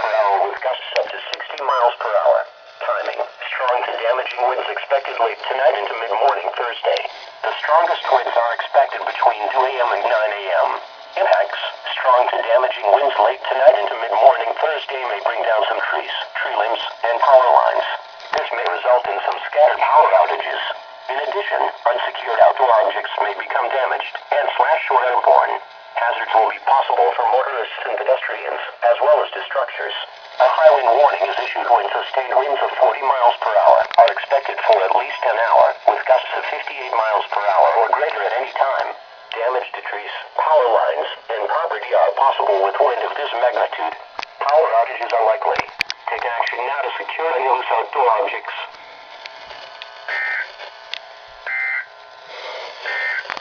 per hour with gusts up to 60 miles per hour. Timing: strong to damaging winds expected late tonight into mid-morning Thursday. The strongest winds are expected between 2 a.m. and 9 a.m. Impacts: strong to damaging winds late tonight into mid-morning Thursday may bring down some trees, tree limbs, and power lines. This may result in some scattered power outages. In addition, unsecured outdoor objects may become damaged and slashed or airborne. Hazards will be possible for motorists and pedestrians, as well as to structures. A high wind warning is issued when sustained winds of 40 miles per hour are expected for at least an hour, with gusts of 58 miles per hour or greater at any time. Damage to trees, power lines, and property are possible with wind of this magnitude. Power outages are likely. Take action now to secure any loose outdoor objects.